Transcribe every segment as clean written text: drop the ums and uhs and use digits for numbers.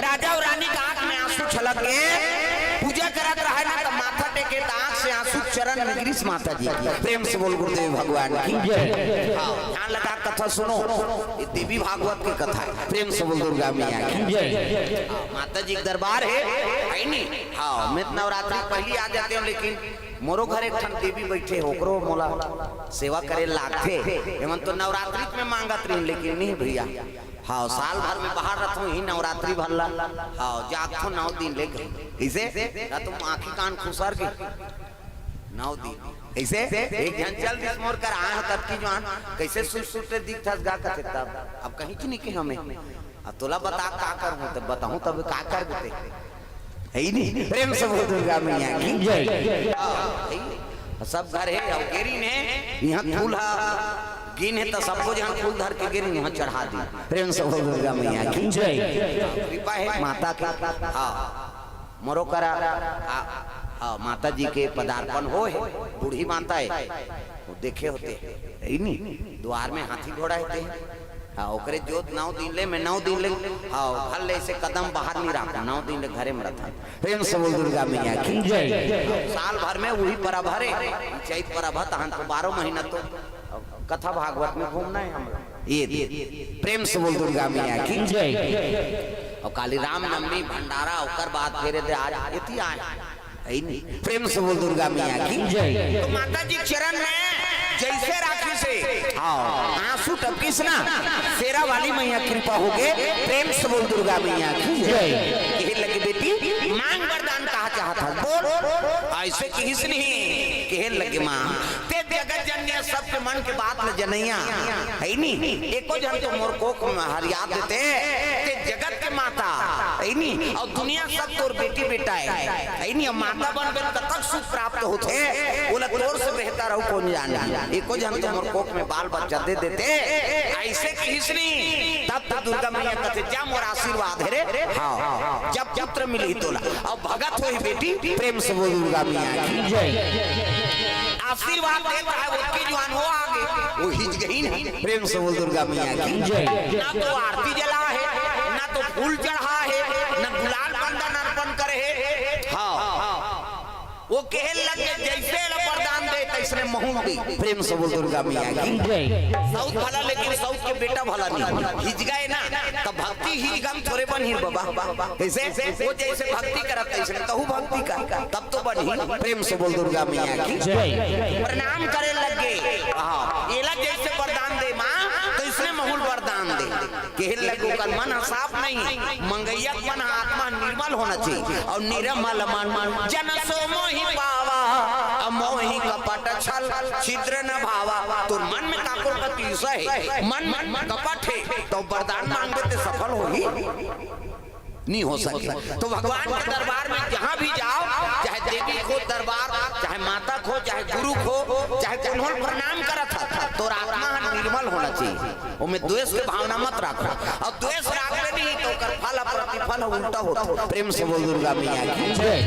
राजा और रानी का आंख में आंसू छलक के पूजा करत रहे ना तो माथा टेके आंख से आंसू चरण में गिरीश माता जी की। प्रेम से बोल गुरुदेव भगवान की जय। हाँ ध्यान लगा कथा सुनो, ये देवी भागवत की कथा है। प्रेम से बोल दुर्गा मैया की जय। माता जी दरबार है नहीं। हाँ मैं नवरात्रि पहली आ जाते हूँ, लेकिन मोरो घर एक ठन देवी बैठे होकरो मोला सेवा करे लागथे। एमन तो नवरात्रि में मांगत रही, लेकिन नहीं भैया। हाँ साल भर में बाहर रहता हूँ, ही नवरात्रि भरला। हाँ जागतो 9 दिन ले गए इसे तुम आँखी कान खुसार के 9 दिन ऐसे एक जन चल दिस मोर कर आए तब की जान कैसे सुटे दिख था गा का तब अब कहीं की नहीं कि हमें अब तोला बता का कर तब बताऊं तब का कर देते है ही नहीं। प्रेम से बोल दुर्गा मैया की जय। सब घर है और गेरी ने यहाँ फूल गिन है तो सबको जहाँ फूल धर के गिरी यहाँ चढ़ा दी। प्रेम से बोल दुर्गा मैया की जय। कृपा है माता का। हाँ मोरो करा माता जी के पदार्पण हो है। बूढ़ी माता है वो देखे होते है नहीं, द्वार में हाथी घोड़ा होते हैं। हाँ ओकरे जोत 9 दिन ले, मैं 9 दिन ले। हाँ घर ले से कदम बाहर नहीं रखा, 9 दिन ले घरे में रहता। प्रेम से बोल दुर्गा मैया की जय। साल भर में वही परब है, चैत परब है तो 12 महीना तो कथा भागवत में घूमना है हम ये। प्रेम से बोल दुर्गा मैया की जय। और काली राम नवमी भंडारा ओकर बाद फिर आज इति आए। प्रेम से बोल दुर्गा मैया की जय। तो माता जी चरण में जैसे राखी से आंसू टपकिस ना, शेरा वाली मैया कृपा हो गए। प्रेम से बोल दुर्गा मैया की जय। यही लगी बेटी मांग वरदान कहा चाहता बोल ऐसे किस नहीं कहन लगे मां ते जगत जननी सबके मन के बात न जनैया है नहीं। एको जन तो मोर को हरियाद देते ते जगत के माता है नहीं, और दुनिया सब तोर बेटी बेटा है नहीं। माता बन बन तक सुख प्राप्त होते बोला तोर से बेहतर हो कौन जाने। एको जन तो मोर कोख में बाल बच्चा दे देते ऐसे किस नहीं। तब तो दुर्गा मैया कहते जा मोर आशीर्वाद है रे। हाँ जब पुत्र मिली तोला अब भगत हो बेटी। प्रेम से बोल दुर्गा मैया की जय। आशीर्वाद देता है वो की जवान हो आगे वो हिज गई नहीं। प्रेम से बोल दुर्गा मैया की जय। ना तो आरती जला है, ना तो फूल चढ़ा है, ना गुलाल बंदन अर्पण करे है। हाँ वो कहन लगे जैसे वरदान दे तैसे महू दी। प्रेम से बोल दुर्गा मैया की जय। साउथ भला लेकिन साउथ के बेटा भला नहीं हिज गए ना तब भक्ति हिज गम थोड़े बन बाबा कैसे वो जैसे भक्ति करत तैसे तहु भक्ति कर तब तो बनी। प्रेम से बोल दुर्गा मैया की जय। प्रणाम करे लगे एला जैसे वरदान दे मां तो इसने महूल वरदान दे। कहन लगे कर मन साफ नहीं, मंगैया मन आत्मा निर्मल होना चाहिए और निरमल मन जन सो मोहि पावा मोहि कपट छल छिद्र न भावा। तो मन में काकुर गति है, मन कपट है तो वरदान मांगते ते सफल होगी नहीं हो सके। तो भगवान के दरबार में जहाँ भी जाओ, चाहे देवी खो दरबार, चाहे माता खो, चाहे गुरु खो, चाहे उन्होंने प्रणाम करा था तो आत्मा निर्मल होना चाहिए। उनमें द्वेष की भावना मत रखो, और द्वेष रखते नहीं तो कर फल प्रतिफल उल्टा होता। प्रेम से बोल दुर्गा मैया की जय।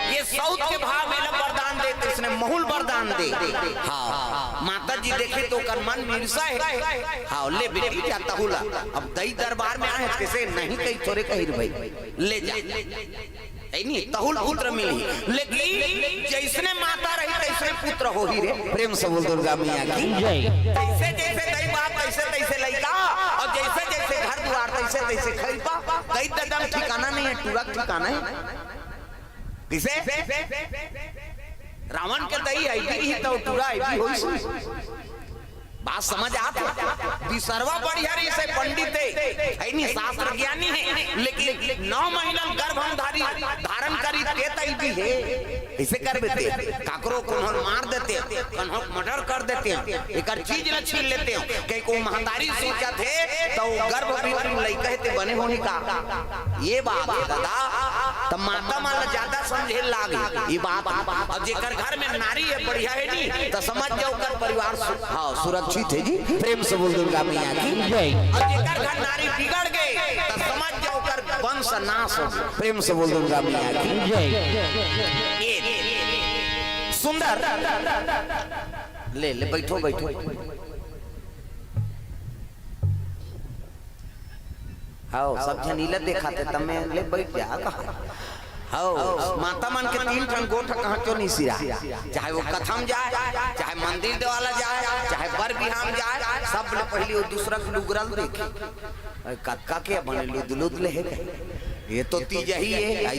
ये साउथ के भाव में वरदान देते इसने महूल वरदान दे। हाँ माता जी देखे तो कर मन मिर्सा है। हाँ ले बेटी जाता हुला अब दई दरबार में आए कैसे नहीं कहीं थोड़े कहीं भाई ले जा नहीं तहुल पुत्र मिली, लेकिन जैसने माता रही तैसने पुत्र हो ही रे। प्रेम से बोल दुर्गा मैया की जय। जैसे जैसे दई बाप तैसे तैसे लइका, और जैसे जैसे घर द्वार तैसे तैसे खरीपा। कई दम ठिकाना नहीं है, टूरा ठिकाना है। किसे रावण के दई आई तो टूरा आई होई बात समझ आते। विसर्वा बढ़िया रही से पंडित है नहीं शास्त्र ज्ञानी है, लेकिन 9 महीना गर्भधारी धारण करी देता भी है। इसे कर देते काकरो को मार देते हैं, मर्डर कर देते हैं, एक चीज न छीन लेते हैं। कहीं को महतारी सोचा थे तो गर्भ लड़का है बने होने का ये बात है दादा। तब माता माला ज्यादा समझे लागे ये बात। अब जेकर घर में नारी है बढ़िया है नहीं तो समझ जाओ कर परिवार सुरक्षित है जी। प्रेम से बोल दुर्गा मैया की जय। और जेकर घर नारी बिगड़ गए तो समझ जाओ कर वंश नाश हो। प्रेम से बोल दुर्गा मैया की जय। सुंदर ले ले बैठो बैठो। हाओ सब जनीला देखाते तब मैं ले बैठ जा कहा हाओ माता मन के तीन ठन गोठ कहाँ क्यों नहीं सिरा, चाहे वो कथम जाए, चाहे मंदिर देवाला जाए, चाहे बर बिहाम जाए, सब ले पहले वो दूसरा के लुगरल देखे कक्का के बने लुदलुद ले है ये तो तीज ही है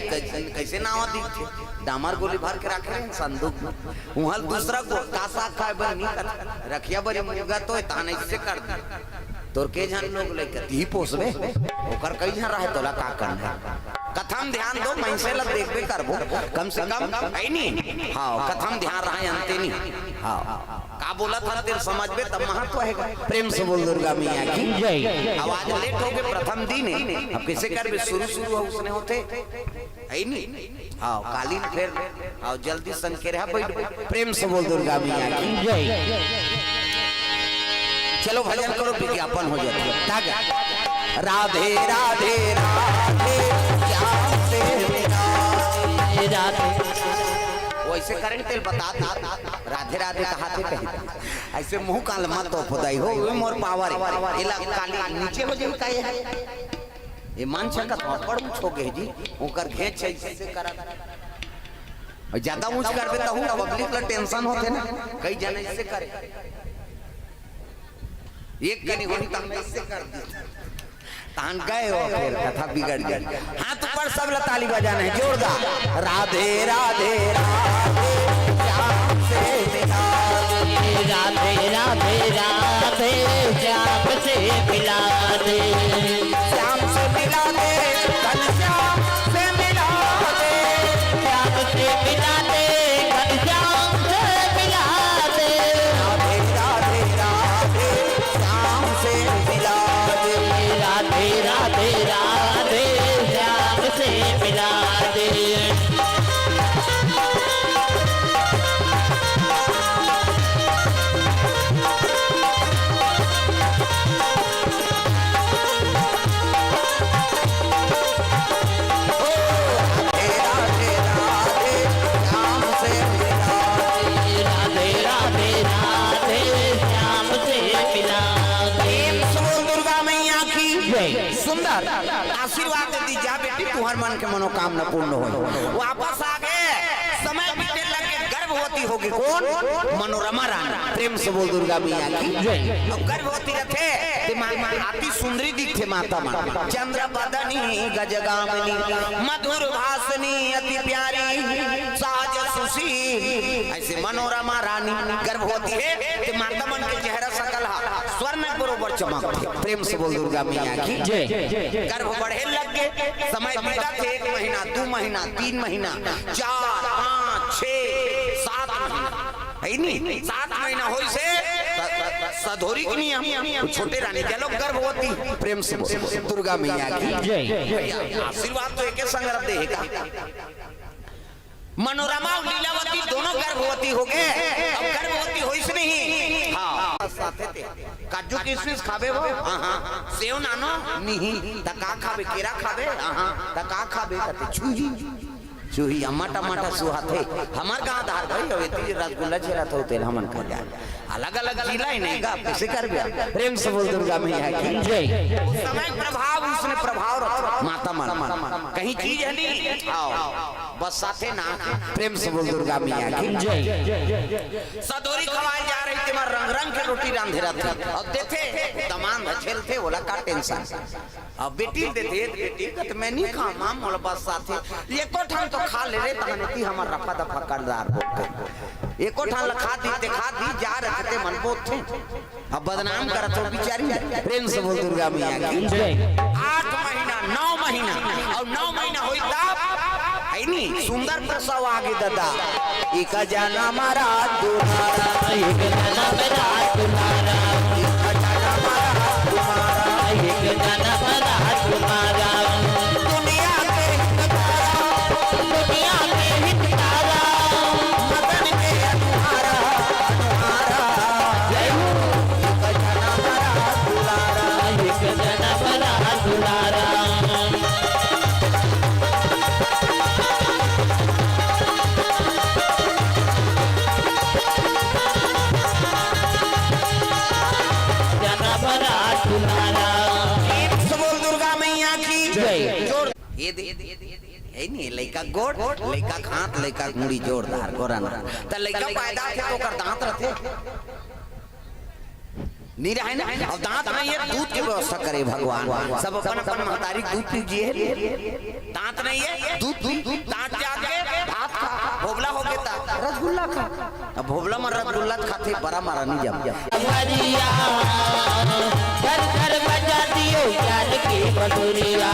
कैसे नावा दिखते डामर गोली भर के रखे हैं संदूक में वहां दूसरा को कासा खाए बर नहीं रखिया बड़ी मुर्गा तो तान इससे कर दी तोर के जन लोग लेके ती पोसबे ओकर कई जन रहे तोला का करना कथम ध्यान दो मैं से लग देखबे करबो कम से कम आई नहीं हां कथम ध्यान रहे अंते नहीं हां का बोला था तेरे समझ में तब महत्व है प्रेम से बोल दुर्गा मैया की जय। आवाज लेट हो गए प्रथम दिन अब कैसे करबे शुरू शुरू उसने होते आई नहीं हां कालीन फिर आओ जल्दी संकेर है बैठ प्रेम से बोल दुर्गा मैया की जय। चलो भजन करो विज्ञापन हो जाए राधे राधे राधे श्याम से मिला वैसे करें तेल बता राधे राधे कहाते कहे ऐसे मुंह काल मत तो खुदाई हो मोर पावर इला काली नीचे हो जाई काहे है ये मान छका थप्पड़ मुछ हो गए जी ओकर घेच ऐसे करा और ज्यादा ऊंच करबे त हूं पब्लिक ला टेंशन होते ना कई जन ऐसे करे एक गनी होनी त मैं इससे कर दी तान गए हो फिर कथा बिगड़ गई हाथ पर सब ताली बजाना है जोरदार राधे राधे राधे श्याम से मिला दे राधे राधे राधे श्याम से मिला दे श्याम से मिला दे घनश्याम से मिला दे श्याम से मिला दे घनश्याम से मिला दे राधे राधे राधे श्याम से मिला दे राधे राधे राधे श्याम से मिला दे सुंदर आशीर्वाद दी जा बेटी तुम्हार मन के मनोकामना पूर्ण हो वापस आ गए समय बीते लगे गर्भवती होगी कौन मनोरमा रानी प्रेम से बोल दुर्गा मैया की अब गर्भवती रथे अति सुंदरी दिखते माता माता चंद्र बदनी गजगामिनी मधुर भाषनी अति प्यारी साज सुशील ऐसे मनोरमा रानी गर्भवती है तो माता मन के चेहरा सकल स्वर्ण बरोबर चमकते प्रेम से बोल दुर्गा मैया की जय। गर्भ बढ़े लग गए समय बीता थे 1 महीना 2 महीना 3 महीना 4 5 6 7 महीना है नहीं 7 महीना होई से सधोरी की नहीं छोटे रानी चलो गर्भवती प्रेम से बोल दुर्गा मैया की जय। आशीर्वाद तो एक संग रख देगा मनोरमा और लीलावती दोनों गर्भवती हो गए अब गर्भवती होई से नहीं हां साथे थे काजू किशमिश खाबे वो हां सेव नानो नहीं तका खाबे केरा खाबे हां तका खाबे कते छुही छुही टमाटा टमाटा सुहाते हमार गांव धार भाई अब इतनी रसगुल्ला छेरा तो तेल हमन खा जाए अलग अलग जिला ही नहीं का कैसे कर गया प्रेम से बोल दुर्गा मैया की जय। समय प्रभाव उसने प्रभाव माता मन कहीं चीज है नहीं आओ बस साथे ना प्रेम से बोल दुर्गा मैया की जय। सदोरी खवाई जा रही थी मार रंग रंग के रोटी रांधे रहते और देखे तमाम झेल थे बोला का टेंशन अब बेटी देते बेटी का तो मैं नहीं खा माम बोला बस साथे एको ठान तो खा ले रे तहने ती हमार रफा दफा करदार बोलते एको ठान खा दी जा रहे थे मन बोत थे अब बदनाम करत हो बेचारी प्रेम से बोल दुर्गा मैया की जय। 8 महीना 9 महीना और 9 महीना होई तब है नी सुंदर प्रसव आगे दादा एक जना मारा तुम्हारा एक जना मेरा तुम्हारा एक जना मारा तुम्हारा एक जना मारा तुम्हारा दुनिया के हितकारा मदन के तुम्हारा जय हो एक जना मारा दुलारा एक जना मारा दुलारा जोर ये दे है नहीं लइका गोड़ लइका खात लइका मुड़ी जोरदार गोरन त लइका पैदा थे तो कर दांत रहते नीरा है ना अब दांत नहीं है दूध की व्यवस्था करे भगवान सब अपन अपन महतारी दूध पीजिए दांत नहीं है दूध दांत जाके भात खा भोबला हो गया रसगुल्ला खा अब भोबला में रसगुल्ला खाते बड़ा मारा नहीं जम घर घर बजा दियो ज्ञान की मधुरिया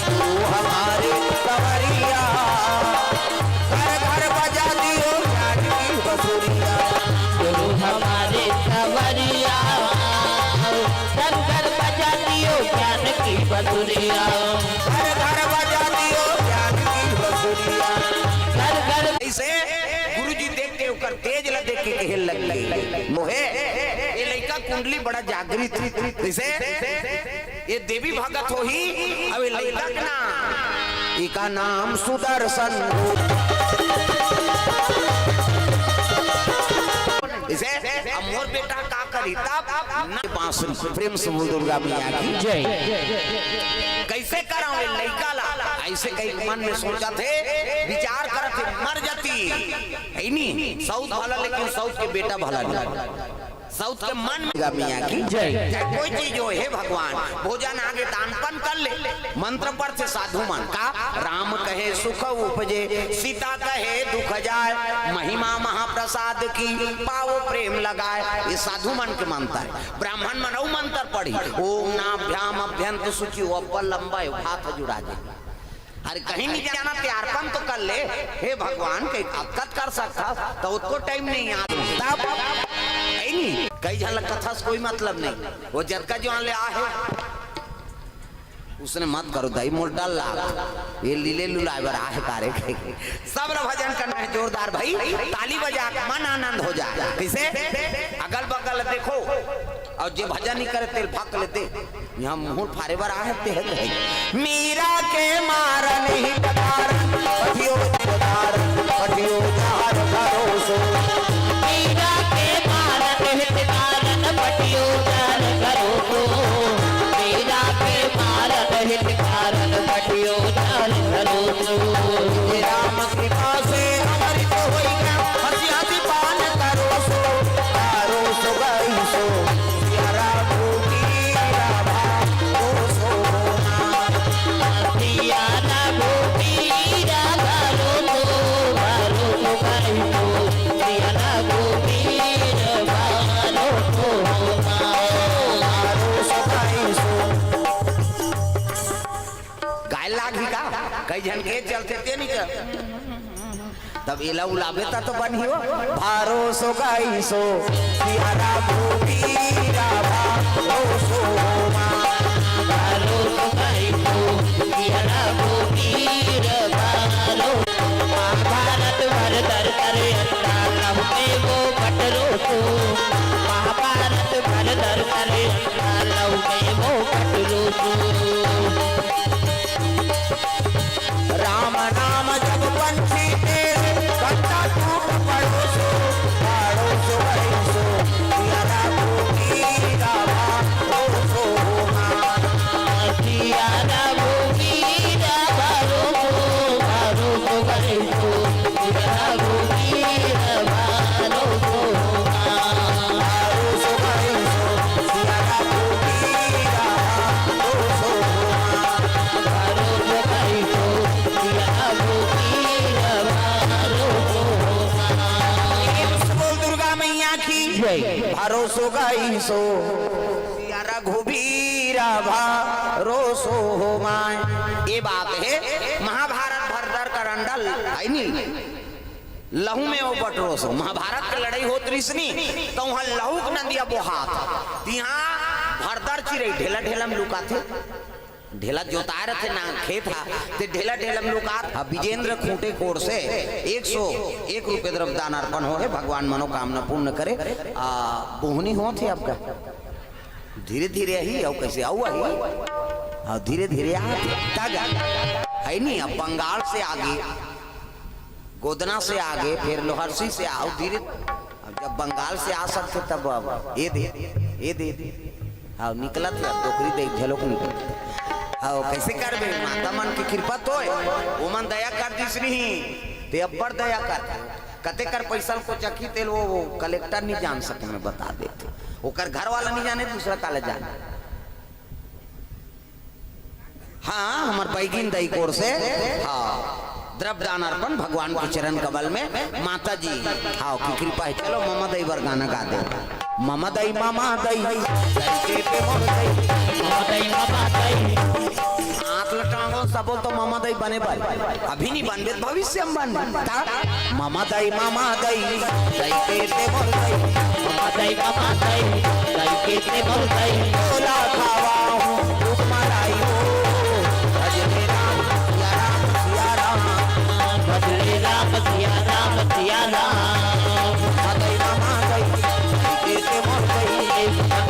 तू हमारे सवरिया घर घर बजा दियो ज्ञान की मधुरिया गुरु हमारे सवरिया घर घर बजा दियो ज्ञान की मधुरिया घर घर बजा दियो ज्ञान की मधुरिया घर घर ऐसे गुरुजी देख के ऊपर तेज ला देख के कहल लग मोहे ये लड़का कुंडली बड़ा जागृत जैसे ये देवी भगत हो ही अब ये लड़का का नाम इका नाम सुदर्शन इसे अब मोर बेटा का करी तब बांसुरी प्रेम से बोल दुर्गा मैया की जय कैसे कराऊं ये लड़का ला ऐसे कई मन में सोचा थे विचार कर थे मर जाती है नहीं साउथ भला लेकिन साउथ के बेटा भला नहीं साउथ के मन में मियां की जय कोई चीज हो हे भगवान भोजन आगे दानपन कर ले मंत्र पर से साधु मन का राम कहे सुख उपजे सीता कहे दुख जाए महिमा महाप्रसाद की पाओ प्रेम लगाए ये साधु मन के मंत्र है ब्राह्मण मनऊ मंत्र पढ़ी ओम नाभ्याम अभ्यंत सुचि अव्वल लंबा हाथ जुड़ा दे अरे कहीं नहीं जाना त्यारपन तो कर ले हे भगवान कहीं कत कर सकता तो उसको टाइम नहीं याद तब नहीं कई झलक कथा से कोई मतलब नहीं वो जद का जो ले आ है उसने मत करो दही मोल डाल ला ये लीले लुलाए बर आहे कारे सब भजन करना है जोरदार भाई ताली बजा मन आनंद हो जाए किसे अगल बगल देखो और जो भजन नहीं करे तेल फाक लेते यहाँ मुंह फारे बर आहे ते मीरा के मारन ही पतारन पटियो पतारन पटियो चार करो सो मीरा के मारन ही पतारन पटियो चार करो सो मीरा के मारन ही पतारन पटियो चार करो सो राम कृपा से हमारी तो होई गया हंसी हंसी पान करो सो गई सो यारा भूखी राभा ओ सो दिया ना भूखी राभा रो सो गई सो दिया ना भूखी राभा रो सो गई सो गाय लागी का कई जन के चलते ते नहीं कर तब इला उलाबे ता तो बनी हो भारो सो गई सो यारा भूखी राभा ओ सो बारो गई सो दिया ना भूखी राभा रो महाभारत भर दर करे अंतालम में वो कटरो सो महाभारत भर दर करे अंतालम में वो कटरो सो राम नाम जब पंछी तेरे कट्टा टूट पड़ो सो गई सो यारा भूखी राभा ओ सो दिया ना भूखी राभा रो सो गई सो दिया ना भूखी राभा रो सो गई सो यारा भूखी राभा ओ सो बोल दुर्गा मैया की भरोसो गई सो यारा घुबीरा भरोसो हो माय ये बात है महाभारत भरदर का रंडल है नहीं लहू में वो बटरोसो महाभारत की लड़ाई होत रिसनी तो वहां लहू के नदिया बोहात यहाँ भरदर चिरे ढेला ढेला में लुका थे ढेला जोता रहे ना खेत था ते ढेला ढेला में लुका अब विजेंद्र खूंटे कोड़ से 101 रुपए द्रव्यदान अर्पण हो है भगवान मनोकामना पूर्ण करे बोहनी हो थे आपका धीरे धीरे ही और कैसे आऊ ही धीरे धीरे है नहीं अब बंगाल से आगे गोदना से आगे फिर लोहरसी से आओ धीरे अब जब बंगाल से आ सकते तब अब ये दे हाँ निकला था टोकरी दे झलोक निकल हाँ कैसे कर बे माता मन की कृपा तो वो मन दया कर दिस नहीं ते अब्बर दया कर कते कर पैसा को चखी तेल वो कलेक्टर नहीं जान सके मैं बता देते वो कर घर वाला नहीं जाने दूसरा काले जाने। हाँ हमार बैगिन दई कोर से हाँ द्रव्य दान अर्पण भगवान के चरण कमल में माता जी हाँ की कृपा है। चलो मामा दई बर गाना गा दे मामा दई मामा दई आंख लटांगो सब बोल तो मामा दई बने भाई अभी नहीं बन भविष्य में बन मामा दई दई के ते मोर दई मामा दई के ते मोर दई बोला खावा हूँ भूख मराई हो भजले राम सिया राम भजले राम सिया राम सिया राम दई मामा दई के ते मोर दई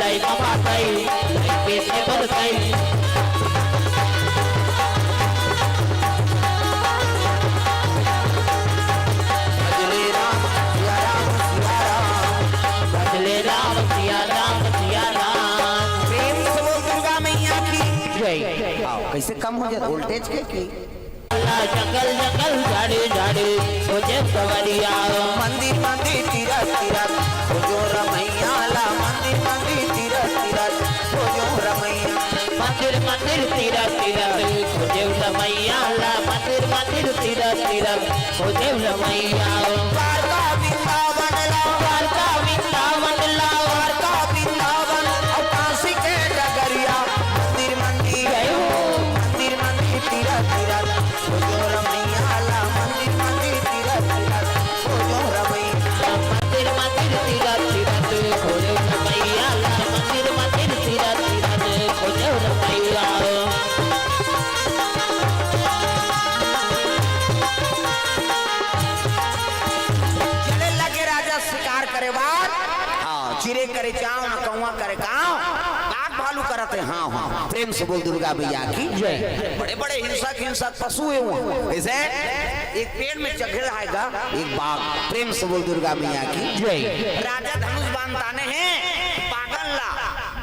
दई मामा दई के ते मोर दई कैसे कम हो जाए वोल्टेज के की जंगल जंगल झाड़ी झाड़ी सोचे सवरिया मंदिर मंदिर तीरथ तीरथ खोजो रमैया ला मंदिर मंदिर तीरथ तीरथ खोजो रमैया मंदिर मंदिर तीरथ तीरथ खोजे रमैया ला मंदिर मंदिर तीरथ तीरथ खोजे रमैया द्वारका वृंदावन ला द्वारका वृंदावन ला द्वारका वृंदावन और काशी के डगरिया मंदिर मंदिर तीरथ तीरथ खोजो रमैया ला मंदिर मंदिर तीरथ तीरथ खोजो रमैया मंदिर मंदिर तीरथ तीरथ खोजे रमैया ला मंदिर मंदिर तीरथ तीरथ खोजे रमैया चले लगे राजा शिकार करे बात हाँ चिरे करे चाव न कौवा करे गाँव बाघ भालू करते हाँ हाँ प्रेम से बोल दुर्गा मैया की जय। बड़े बड़े हिंसक पशु है वो ऐसे एक पेड़ में चढ़ आएगा एक बाघ प्रेम से बोल दुर्गा मैया की जय। राजा धनुष बाण ताने हैं पागल ला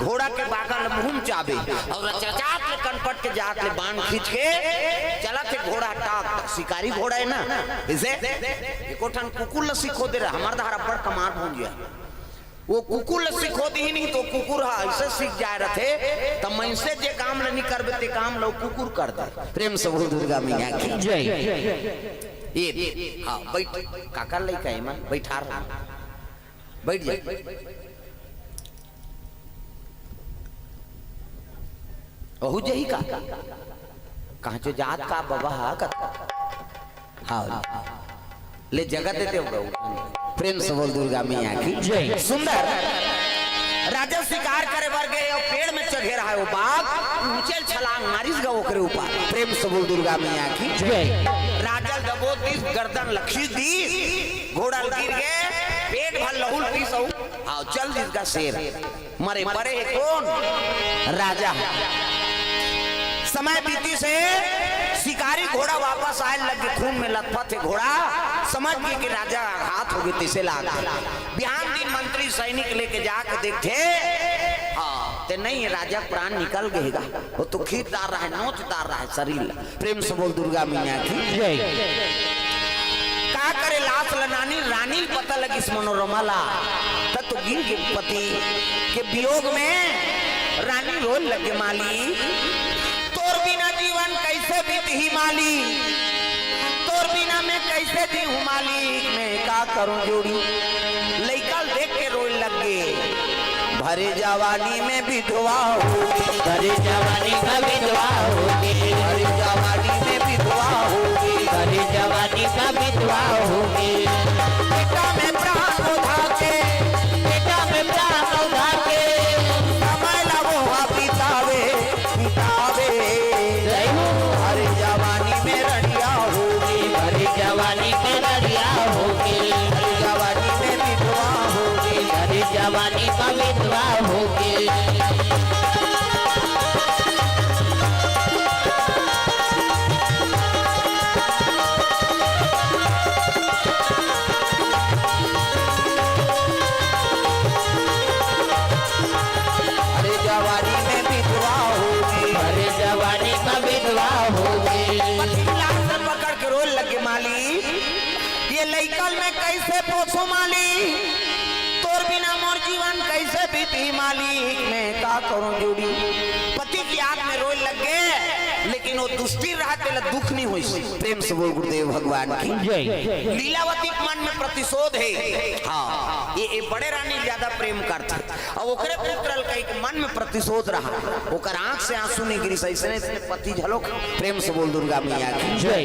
घोड़ा के बागल मुंह चाबे और चचात ले कनपट के जात ले बाण खींच के चला थे घोड़ा टाक शिकारी घोड़ा है ना इसे एकोठन कुकुर लस्सी खो दे रहा हमारा धारा पर कमार पहुंच गया वो कुकुर लस्सी खो दी ही नहीं तो कुकुर हा ऐसे सीख जाए रहे तब मैं से जे काम नहीं करबे ते काम लो कुकुर कर दे प्रेम से बोल दुर्गा मैया की जय। ये हाँ बैठ काका लइका है मन बैठा रहा बैठ जा ओहु जही का कहाँ जो जात का बाबा हाँ ले जगह देते होगा प्रेम से बोल दुर्गा मैया की जय। सुंदर राजा शिकार करे बर गए और पेड़ में चढ़े रहा है वो बाघ ऊंचे छलांग मारिस गए ओकरे ऊपर प्रेम से बोल दुर्गा मैया की जय। राजा दबो दी गर्दन लखी दी घोड़ा गिर गए पेट भर लहुल पीस आओ चल जिसका शेर मरे मरे कौन राजा समय बीती से शिकारी घोड़ा वापस आए लगे खून में लथपथ है घोड़ा समझ गए कि राजा हाथ हो गए तिसे लाग बिहान दिन मंत्री सैनिक लेके जाकर देखते हाँ ते नहीं राजा प्राण निकल गएगा वो तो खीर डाल रहा है नोच डाल रहा है शरीर प्रेम से बोल दुर्गा मैया की जय। का करे लाश लनानी रानी पता लगी इस मनोरमा ला तब तो गिर के पति के वियोग में रानी रोल लगे माली तोर बिना जीवन कैसे बीत ही माली तोर बिना मैं कैसे जी हूँ मालिक मैं का करूं जोड़ी लइका देख के रोए लगे भरे जवानी में विधवा होगी भरे जवानी का विधवा होगी भरे जवानी में विधवा होगी भरे जवानी का विधवा होगी बेटा में प्राण उठा के बेटा में प्राण उठा के समय लगो बितावे बितावे भरे जवानी में रड़िया होगी भरे जवानी में रड़िया होगी भरे जवानी में विधवा होगी भरे जवानी का विधवा होगी जवानी में विधवा होगी भरे जवानी के रोल लगे माली, ये लइकल में कैसे पोसो माली, तोर बिना मोर जीवन कैसे बीती मालिक, मैं का करूं जोड़ी। पति की आग में रोल लगे लेकिन वो दुष्टि रहते दुख नहीं हुई। प्रेम से बोल गुरुदेव भगवान की जय। लीलावती के मन में प्रतिशोध है। हाँ, ये बड़े रानी ज्यादा प्रेम करते और ओकरे पुत्र के मन में प्रतिशोध रहा, ओकर आंख से आंसू नहीं गिरी। ऐसे पति झलोक। प्रेम से बोल दुर्गा मैया की जय।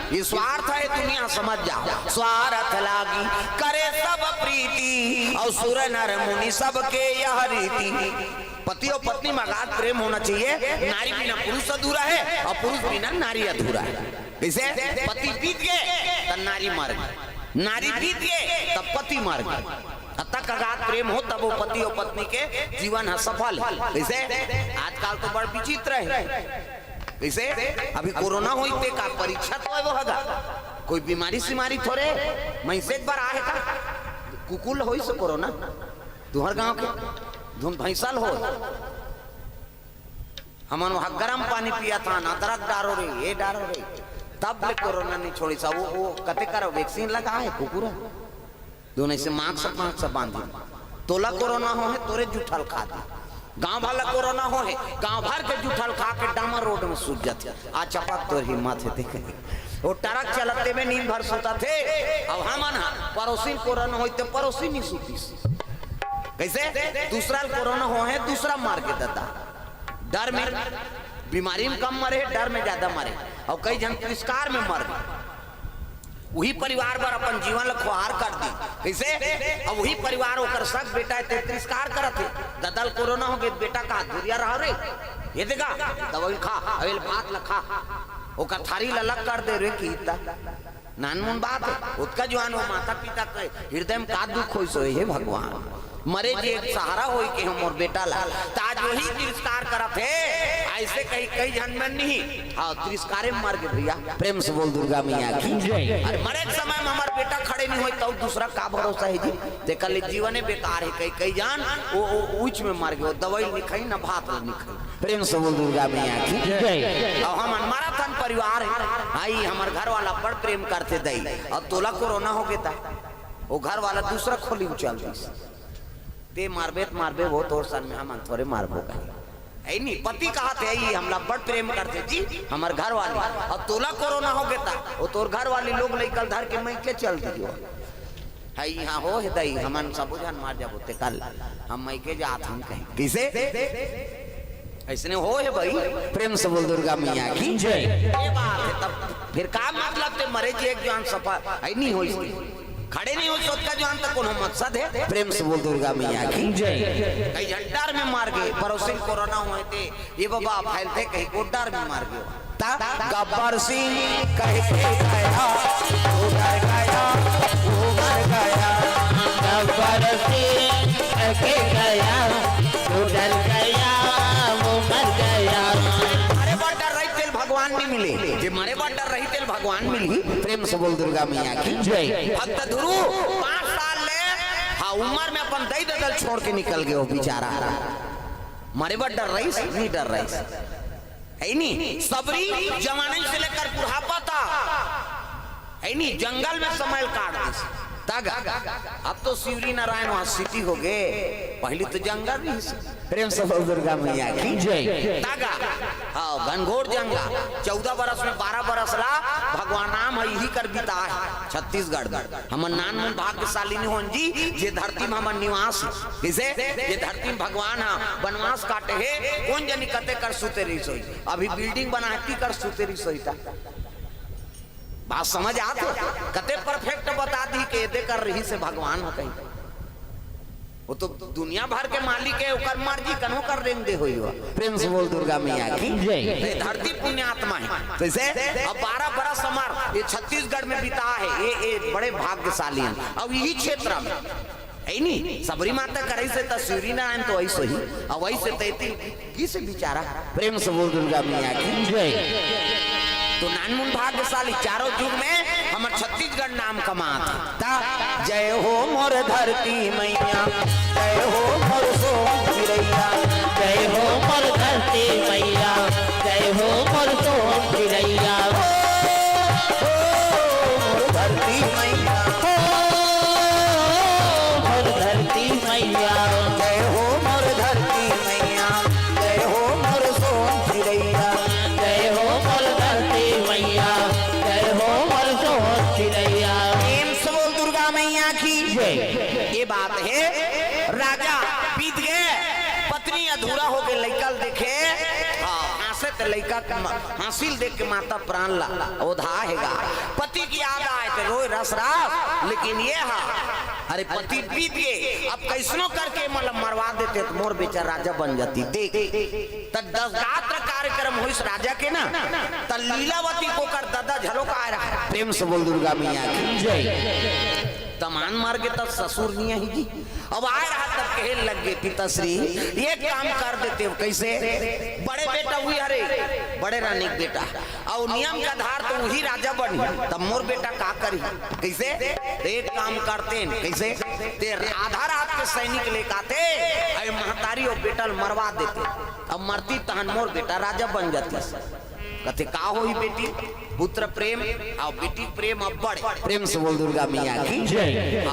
ये स्वार्थ है दुनिया समझ जाओ, स्वार्थ लागी करे सब प्रीति और सुर नर मुनि सबके यह रीति। पति और पत्नी में अगाध प्रेम होना चाहिए। नारी बिना पुरुष अधूरा है और पुरुष बिना नारी अधूरा है। इसे पति बीत गए तब नारी मर गई, नारी बीत गए तब पति मर गए। तक अगाध प्रेम हो तब वो पति और पत्नी के जीवन है सफल। इसे आजकल तो बड़ विचित्र है। इसे अभी कोरोना हुई थे का परीक्षा तो वो होगा, कोई बीमारी सिमारी थोड़े मैसेज बार आए का कुकुल होई से कोरोना तुहर गांव के धुन भैंसल हो। हमन वहां गर्म पानी पिया था ना, अदरक डारो रे ये डारो रे, तब ले कोरोना नहीं छोड़ी सा। वो कते करो वैक्सीन लगा है कुकुर दोनों से मास्क बांधी। तोला कोरोना हो है तोरे जूठल खा दे, गांव वाला कोरोना हो है गांव भर के जूठल खा के डामर रोड में सूझ जाते। आज चपक तो हिम्मत है देखे वो ट्रक चलते में नींद भर सोता थे। अब हमन पड़ोसी कोरोना होते पड़ोसी नहीं सूती। कैसे दूसरा कोरोना हो है दूसरा मार के देता। डर में बीमारी में कम मरे, डर में ज्यादा मरे और कई जन तिरस्कार में मर गए। वही परिवार पर अपन जीवन खुआर कर दी। कैसे अब वही परिवार होकर सब बेटा तिरस्कार करते। ददल कोरोना हो गए बेटा का दूरिया रहा रे, ये देखा दवाई खा अवेल भात लखा ओकर थारी अलग कर दे रे की नानमुन बात है। उसका जवान वो माता पिता के हृदय में का दुख हो सो हे भगवान मरे जी एक सहारा हो कि हम और बेटा ला ताज वही तिरस्कार करत है। ऐसे कई जन में नहीं हाँ तिरस्कारे मर गए भैया। प्रेम से बोल दुर्गा मैया की अरे मरे के समय में हमारे बेटा खड़े नहीं हुए तो दूसरा का भरोसा है जी। देखा ले जीवन बेकार है। कई जान वो ऊंच में मर गए, दवाई नहीं खाई ना भात नहीं खाई। प्रेम से बोल दुर्गा मैया की और हम माराथन परिवार है। आई हमारे घर वाला बड़ प्रेम करते दई और तोला कोरोना हो गया था वो घर वाला दूसरा खोली उछल ते मारबे वो तोर सन में हम थोड़े मारबो गए नहीं। पति कहा थे हमला बड़ प्रेम करते जी हमारे घर वाले और तोला कोरोना हो गया था वो तोर घर वाले लोग लेकर धर के मैं के चल दियो है यहाँ हो है दई हमन सब जान मार जाबो ते कल हम मैं के जात हम कहीं किसे ऐसने हो है भाई। प्रेम से बोल दुर्गा मैया की जय। ये बात है तब फिर का मतलब ते मरे जी एक जान सफा है नहीं हो खड़े नहीं हो सोच का जान तक कोनो मकसद है। प्रेम से बोल दुर्गा मैया की जय। कई डर में मार गए पड़ोसी कोरोना हुए थे ये बाबा फैलते कहीं को डर में मार गए गब्बर सिंह कह के गया वो डर गया वो मर गया। गब्बर सिंह कह के गया वो डर गया वो मर गया। अरे बड़ डर रही तेल भगवान नहीं मिले जे मरे बड़ डर रही तेल भगवान मिली। प्रेम से बोल दुर्गा मैया की जय। भक्त ध्रुव 5 साल ले हाँ उम्र में अपन दई ददल छोड़ के निकल गए वो बेचारा। मरे बड़ डर रही नहीं डर रही है नहीं। सबरी जवानी से लेकर बुढ़ापा था है नहीं जंगल में समय काट दी तग। अब तो शिवरी नारायण वहां सिटी हो गए पहले तो जंगल ही। प्रेम से बोल दुर्गा मैया की जय। तगा हाँ घनघोर जंगल 14 बरस में 12 बरस ला भगवान नाम है यही कर बीता है छत्तीसगढ़। हमर नान मन भाग्यशाली नहीं होन जी जे धरती में हमर निवास किसे ये धरती में भगवान है वनवास काटे है। कौन जनी कते कर सुते रही सोई अभी बिल्डिंग बनाती कर सुते रही सोई था। बात समझ आते कते परफेक्ट बता दी के दे कर रही से भगवान हो कहीं वो तो दुनिया भर के मालिक है ओकर मर्जी कनो कर रेंग दे होई। प्रेम से बोल दुर्गा मैया की जय। धरती पुण्यात्मा है जैसे अब 12 बरस हमार ये छत्तीसगढ़ में बिता है ये बड़े भाग्यशाली हैं। अब यही क्षेत्र में है नहीं सबरी माता करे से तस्वीरी नारायण तो ऐसे ही अब वैसे तैती किस बिचारा। प्रेम से बोल दुर्गा मैया की जय। तो नानमुन भाग्यशाली चारों युग में हमारे छत्तीसगढ़ नाम कमाता। जय हो मोर धरती मैया जय हो मोर सोम चिड़ैया जय हो मोर धरती मैया जय हो मोर सोम चिड़ैया। तो लड़का हासिल देख के माता प्राण ला ओधा हैगा। पति की याद आए तो रोए रस रास, लेकिन ये हा अरे पति बीत गए, अब कैसनो करके मतलब मरवा देते तो मोर बेचा राजा बन जाती। देख त 10 रात्र कार्यक्रम हुई राजा के ना, त लीलावती को कर दादा झरोका आ रहा है। प्रेम से बोल दुर्गा मैया की जय। तमान मार के तब ससुर नहीं आई जी, अब आए रहा तब कहे लग गए पिताश्री ये काम कर देते हो कैसे। बड़े बेटा हुई अरे बड़े रानी बेटा और नियम के आधार तो वही राजा बनी, तब मोर बेटा का करी कैसे। एक काम करते हैं कैसे, ते आधा रात के सैनिक लेके आते अरे महतारी और बेटा मरवा देते, अब मरती तहन मोर बेटा राजा बन जाती। कहते का होई बेटी, पुत्र प्रेम और बेटी प्रेम अब बढ़े। प्रेम से बोल दुर्गा मैया की जय।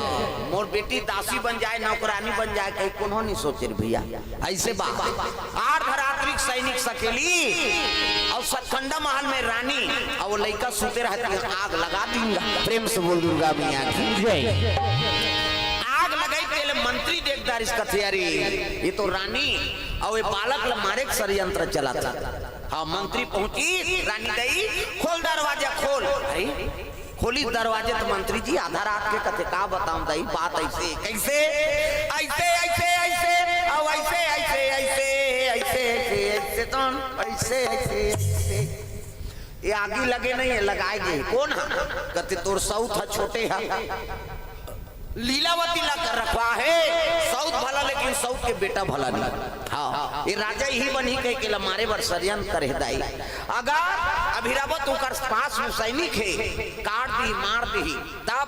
मोर बेटी दासी बन जाए नौकरानी बन जाए कहीं कोनो नहीं सोचे भैया ऐसे बात। अर्धरात्रिक सैनिक सकेली और सतखंडा महल में रानी और वो लड़का सोते रहती है, आग लगा दूंगा। प्रेम से बोल दुर्गा मैया की जय। आग लगाई पहले मंत्री देखदार इसका तैयारी, ये तो रानी और ये बालक मारे षड्यंत्र चला था। हाँ मंत्री पहुंची, रानी गई खोल दरवाजा खोल, अरे खोली दरवाजे तो मंत्री जी आधा रात के कथे का बताऊं दई बात ऐसे कैसे ऐसे ऐसे ऐसे और ऐसे ऐसे ऐसे ऐसे ऐसे तो ऐसे ऐसे ये आगे लगे नहीं है लगाएंगे कौन है, कहते तोर सौत है छोटे है लीलावती ला कर रखवा है, सौत भला लेकिन सौत के बेटा भला नहीं। हाँ ये राजा ही बनी कह के मारे बर षड्यंत्र करे दाई। अगर अभिरावत होकर पास में सैनिक है काट दी मार दी तब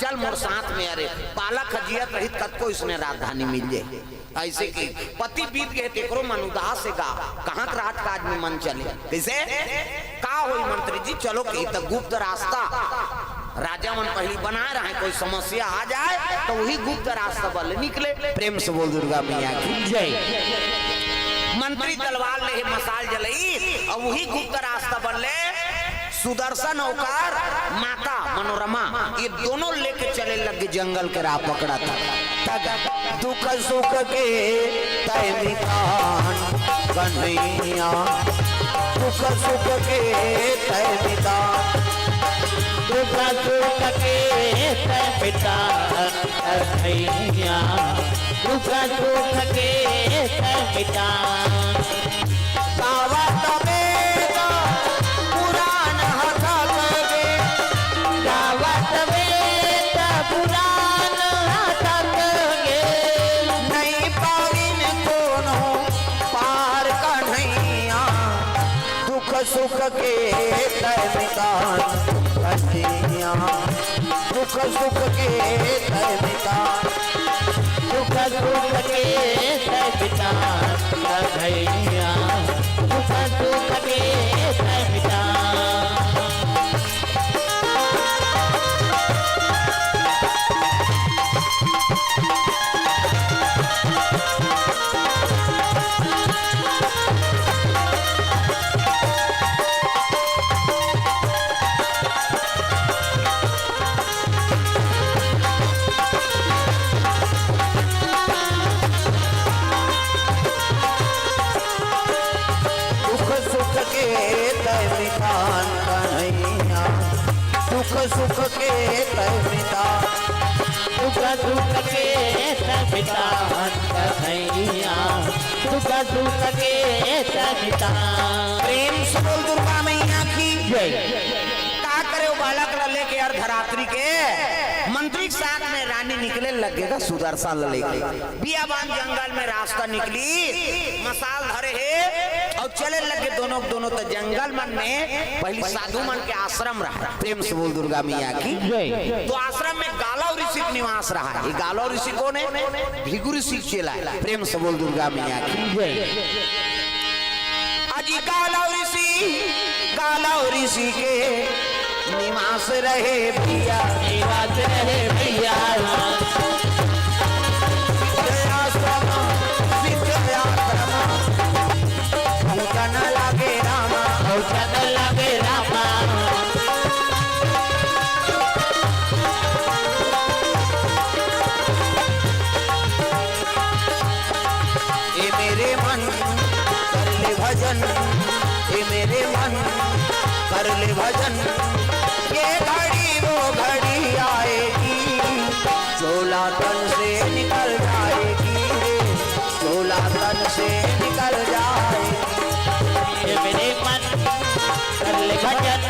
चल मोर साथ में, अरे पालक हजियत रहित कत को इसने राजधानी मिल जाए। ऐसे की पति बीत गए तेकरो मन उदास है का कहाँ राज काज में मन चले कैसे का हो मंत्री जी चलो कि तक गुप्त रास्ता राजा मन पहली बना रहे, कोई समस्या आ जाए तो वही गुप्त रास्ता बल निकले। प्रेम से बोल दुर्गा मैया की जय। मंत्री तलवार ले मसाल जलई और वही गुप्त रास्ता बनले। सुदर्शन औकार माता मनोरमा ये दोनों लेके चले लगे जंगल के राह पकड़ा था। तग दुख सुख के तय मितान कन्हैया, दुख सुख के तय मितान, दुख सुख के तय पिता कन्हैया, दुख सुख के तय पिता। गावत वेद पुराण हथक गे, गावत वेद पुराण हथक गे, नहीं पागिन कोनो पार कन्हैया, दुख सुख के तय मितान कन्हैया, दुख सुख के तय मितान, दुख सुख के तय पिता कन्हैया, दुख सुख के तय पिता। दुख सुख के तय मितान, दुख सुख के तय पिता कन्हैया, दुख सुख के तय पिता। प्रेम से बोल दुर्गा मैया की जय। का करे वो बालक ला लेके अर्धरात्रि के मंत्री के साथ में रानी निकले लगेगा सुदर्शन लेके बियाबान जंगल में रास्ता निकली मसाल धरे है और चले लगे दोनों दोनों तो जंगल मन में पहले साधु मन के आश्रम रहा। प्रेम से बोल दुर्गा मैया की जय। तो आश्रम में गालव ऋषि निवास रहा है। ये गालव ऋषि कौन है? भृगु ऋषि चेला है। प्रेम से बोल दुर्गा मैया की जय। अजी गालव ऋषि के निवास रहे भैया, निवास रहे भैया, पहुँचन लगे रामा, पहुँचन लगे रामा, ए मेरे मन कर ले भजन, ए कर ले भजन, ये घड़ी वो घड़ी आएगी, झोला तन से निकल जाएगी रे, झोला तन से निकल जाएगी। ये मेरे मन कर ले भजन,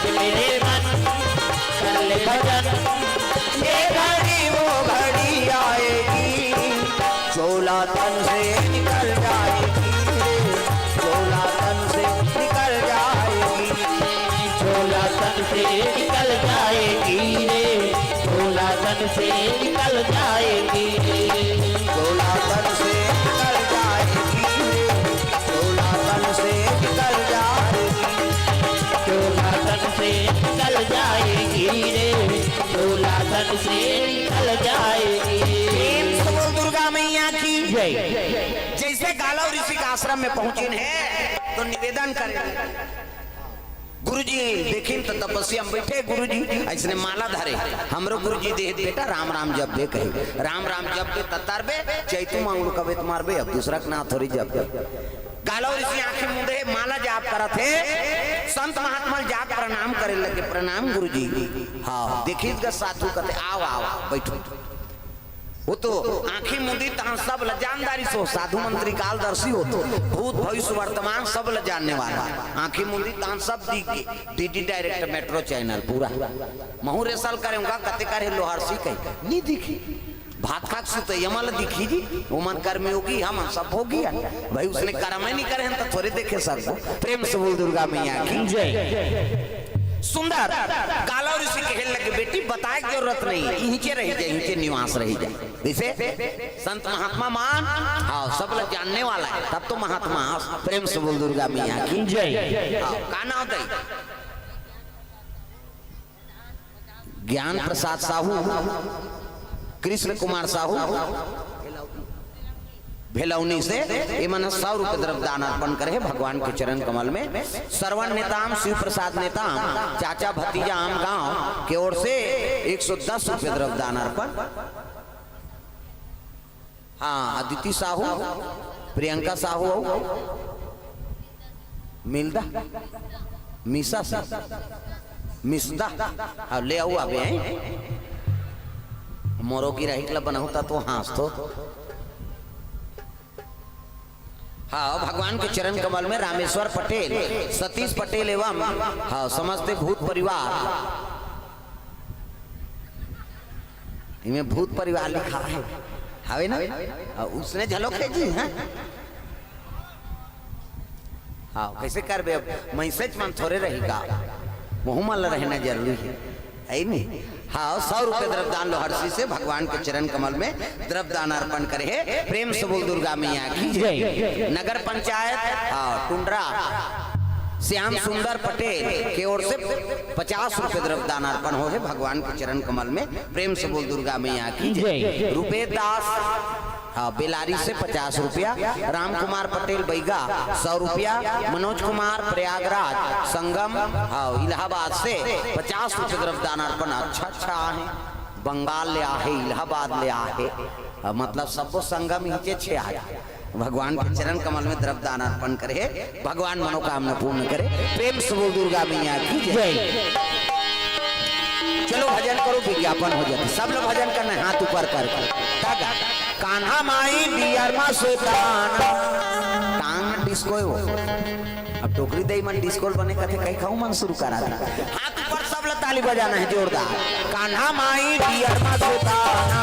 ये मेरे मन कर ले भजन, ये घड़ी वो घड़ी आएगी, झोला तन से निकल जाएगी रे, झोला तन से निकल जाएगी, झोला तन से निकल जाएगी रे, झोला तन से निकल जाएगी, झोला तन से निकल जाएगी रे, झोला तन से निकल जाएगी, झोला तन से निकल जाएगी रे, झोला तन से निकल जाएगी। दुर्गा मैया की जय। जैसे गालव ऋषि के आश्रम में पहुंचे हैं तो निवेदन करें, गुरुजी देखिन तो तपस्या में बैठे, गुरुजी ऐसने माला धरे, हमरो गुरुजी दे बेटा राम राम जप दे, कहे राम राम जप दे ततारबे चैतु मांगलू कबे तुम्हारबे, अब दूसरा के ना थोड़ी जप दे। गालव ऋषि आंखें मुंदे माला जाप करत है, संत महात्मा जाप प्रणाम करे लगे, प्रणाम गुरुजी। हाँ देखिस ग साधु कहते आओ आओ बैठो, वो तो आंखें मुंदी तहां सब लजानदारी सो, साधु मंत्री कालदर्शी हो तो भूत भविष्य वर्तमान सब ल जानने वाला, आंखें मुंदी तहां सब दिखी, डीडी डायरेक्ट मेट्रो चैनल पूरा महू रेसल करेगा कते करे लोहारसी कहीं नहीं दिखी, भात खाक सुते यमल दिखी जी, उमन कर्मी होगी हम सब होगी भाई, उसने कर्म नहीं करे हैं तो थोड़े देखे सबको। प्रेम से बोल दुर्गा मैया की जय। सुंदर गालव ऋषि कहने लगे बेटी बताए की जरूरत नहीं, नीचे रह जाए, नीचे निवास रह जाए, जैसे संत महात्मा मान हाँ सब लोग जानने वाला है तब तो महात्मा। प्रेम से बोल दुर्गा मैया की जय। का नाम दे ज्ञान प्रसाद साहू, कृष्ण कुमार साहू भेलौनी से इमन 100 रुपए द्रव्यदान अर्पण करे भगवान के चरण कमल में। श्रवण नेताम शिव प्रसाद नेताम चाचा भतीजा आम गांव की ओर से 110 रुपए द्रव्यदान अर्पण। हाँ अदिति साहू, प्रियंका साहू, मिलदा मिसा सा मिसदा अब ले आओ अबे मोरो की रही क्लब बना होता तो हाँस तो। हाँ भगवान के चरण कमल में रामेश्वर पटेल, सतीश पटेल एवं हाँ समस्त भूत परिवार, इनमें भूत परिवार लिखा है हावे ना, उसने झलक है जी। हाँ कैसे कर बे, मैसेज मन थोड़े रहेगा मुहम्मल रहना जरूरी है नहीं। हाँ 100 रुपए द्रव्यदान लोहरसी से भगवान के चरण कमल में द्रव्यदान अर्पण करे है। प्रेम से बोल दुर्गा मैया की जय। नगर पंचायत हाँ टुंडरा श्याम सुंदर पटेल की ओर से 50 रुपए द्रव्यदान अर्पण हो है भगवान के चरण कमल में। प्रेम से बोल दुर्गा मैया की जय। रुपेश दास हाँ बेलारी से 50 रुपया, राम कुमार पटेल बैगा 100 रुपया, मनोज कुमार प्रयागराज संगम हाँ इलाहाबाद से 50 रुपये द्रव्यदान अर्पण। अच्छा है बंगाल ले आहे, इलाहाबाद ले आहे, मतलब सबको संगम नीचे छे आया। भगवान के चरण कमल में द्रव्यदान अर्पण करे, भगवान मनोकामना पूर्ण करे। प्रेम से बोल दुर्गा मैया की जय। चलो भजन करो, विज्ञापन हो जाते, सब लोग भजन करना है हाथ ऊपर करके। कान्हा माई डियर मा सोताना टांग डिस्को हो, अब टोकरी दे मन डिस्को बने कथे कहीं खाऊं मन शुरू करा दे। हाथ ऊपर सब लोग ताली बजाना है जोरदार। कान्हा माई डियर मा सोताना,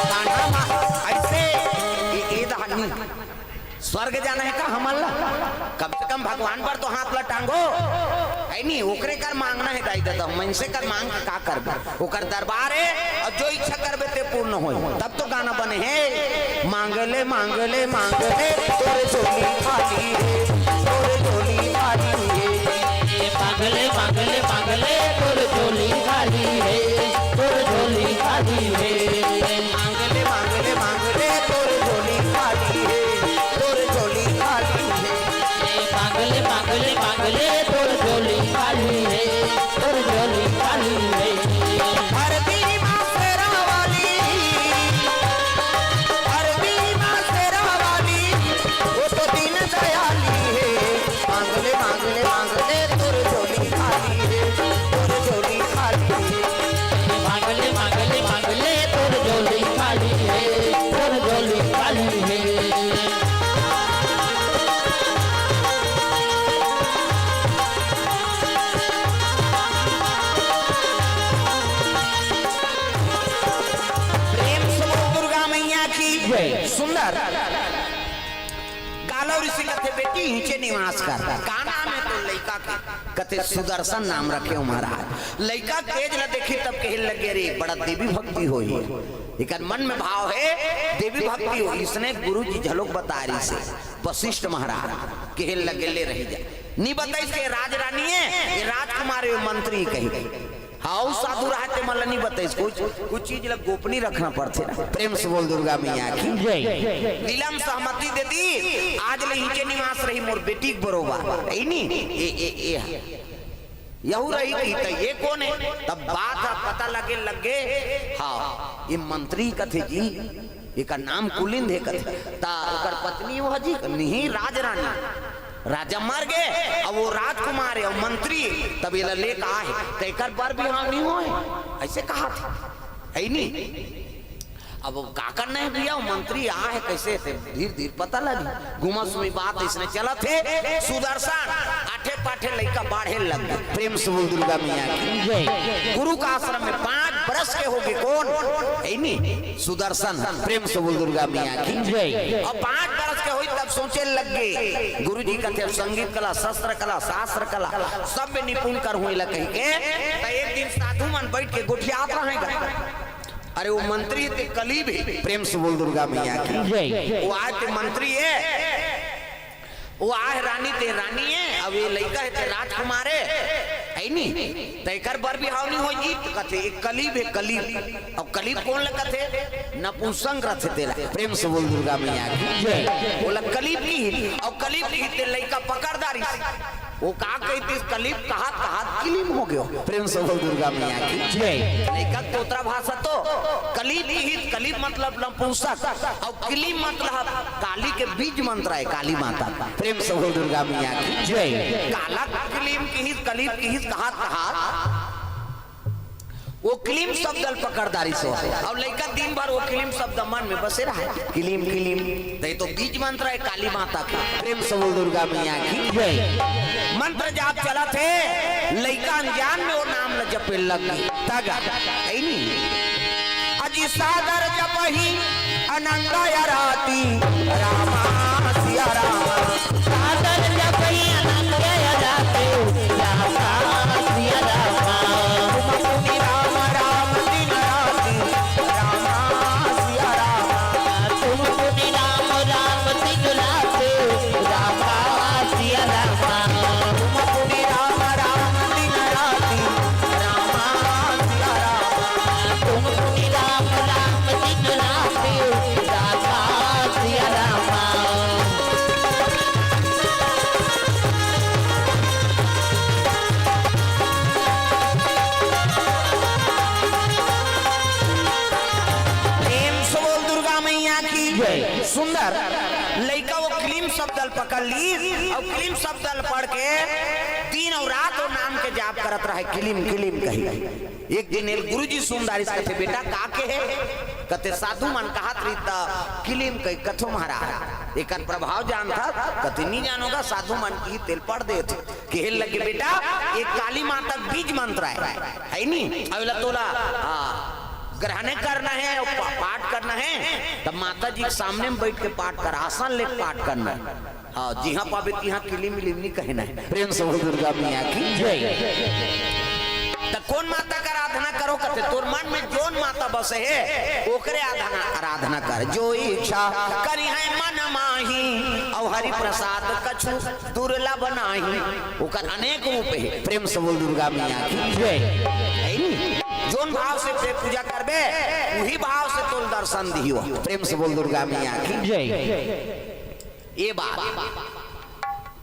कान्हा माई ऐसे ये दहानी स्वर्ग जाना है का हमला, कम से कम भगवान पर तो हाथ ला टांगो है नहीं, ओकरे कर मांगना है दाई दादा, मन से कर मांग का करबे, ओकर दरबार है और जो इच्छा करबे ते पूर्ण होई। तब तो गाना बने है मांगले मांगले मांगले तोरे झोली खाली है, तोरे झोली खाली है, मांगले मांगले मांगले तोरे झोली खाली है, तोरे झोली खाली है, मांगले मांगले मांगले तोरे झोली खाली है, तोरे झोली खाली है, मांगले मांगले मांगले तोरे झोली खाली है, तोरे झोली खाली है। हरदी मां शेरा वाली, हरदी मां शेरा वाली, वो तो दीन दयाली है। मांगले मांगले मांगले तोरे सुंदर कालो ऋषि कथे बेटी नीचे निवास कर का नाम है तो लड़का के कथे सुदर्शन नाम रखे महाराज। लड़का तेज न देखी तब कहे लगे रे बड़ा देवी भक्ति होई, लेकिन मन में भाव है देवी भक्ति हो। इसने गुरु जी झलक बता रही से वशिष्ठ महाराज कहे लगे ले रही जा नहीं बताई के राज रानी है ये राजकुमार मंत्री कही हाँ साधु रहते मतलब नहीं बताइए कुछ चीज लग गोपनीय रखना पड़ते ना। प्रेम से बोल दुर्गा मैया की नीलम सहमति दे दी आज ले नीचे निवास रही मोर बेटी बरोबर यहू रही की तो ये कौन है तब बात पता लगे हाँ ये मंत्री कथे जी एक नाम कुलिंद है कथे ता ओकर पत्नी वो जी नहीं राज रानी राजा मर गए अब वो राजकुमार है और मंत्री तब ये ले कहा है तो एक बार भी हाँ नहीं हो ऐसे कहा था है नहीं। अब का करना है भैया मंत्री आ है कैसे थे धीरे धीरे पता लगी घुमस में बात इसने चला थे सुदर्शन आठे पाठे लड़का बाढ़े लग गए। प्रेम से बोल दुर्गा मैया की गुरु का आश्रम में 5 बरस के हो गए कौन है नहीं सुदर्शन। प्रेम से बोल दुर्गा मैया की और 5 बरस के हुई तब सोचे लग गए गुरु जी का थे संगीत कला शस्त्र कला शास्त्र कला सब में निपुण कर हुए लग कही के एक दिन साधु मन बैठ के गोठियात रहेगा। अरे वो मंत्री थे कलीब है। प्रेम से बोल दुर्गा मैया की वो आज थे मंत्री है वो आज रानी थे रानी है अब ये लड़का है थे राजकुमार है नहीं तो एक बार भी हाव नहीं होगी तो कहते एक कलीब है कलीब अब कलीब कौन लगा थे नपुंसक रथ तेरा। प्रेम से बोल दुर्गा मैया की बोला कलीब की और कलीब की थे लड़का पकड़दारी वो कहा कहती कलीब कहा किलीम हो गयो। प्रेम से बोल दुर्गा मैया की लेकिन तोतरा भाषा तो कलीब ही कलीब मतलब नपुंसक और किलीम मतलब काली के बीज मंत्र है काली माता का। प्रेम से बोल दुर्गा मैया की काला किलीम की हित कलीब की हित कहा वो किलीम शब्द पकड़दारी से और लड़का दिन भर वो किलीम शब्द मन में बसे रहा है किलीम किलीम तो बीज मंत्र है काली माता का। प्रेम से बोल दुर्गा मैया की मंत्र जाप चला थे लड़का अनजान में वो नाम न जपे लगी तगा अजी सागर जपही अनंगा राती रामा सिया रामा सागर जपही अनंगा राती रामा सिया रामा सुंदर लड़का वो क्लीम शब्द पकड़ ली और क्लीम शब्द पढ़ के दिन और रात और नाम के जाप करत रहे क्लीम क्लीम कही। एक दिन गुरु जी सुंदर इसके बेटा का के है कते साधु मन कहत रही ता क्लीम कही कथो महाराज एक प्रभाव जान था कते नहीं जानोगा साधु मन की तेल पढ़ दे थे कहे लगे बेटा एक काली माता बीज मंत्र है नहीं अगला तोला ग्रहण करना है और पाठ करना है तब माता जी के सामने में बैठ के पाठ कर आसन ले पाठ करना है हाँ जी हाँ पावे यहाँ किली मिलीम नहीं कहना है। प्रेम से दुर्गा मैया की तो कौन माता का आराधना करो करते तोर मन में जोन माता बसे है ओकरे आराधना कर जो इच्छा करी है मन माही और हरि प्रसाद कछु दुर्लभ नाही ओकर अनेक रूप है। प्रेम से बोल दुर्गा मैया की जोन भाव से पूजा करबे वही भाव से तोल दर्शन दियो। प्रेम से बोल दुर्गा मैया की ये बात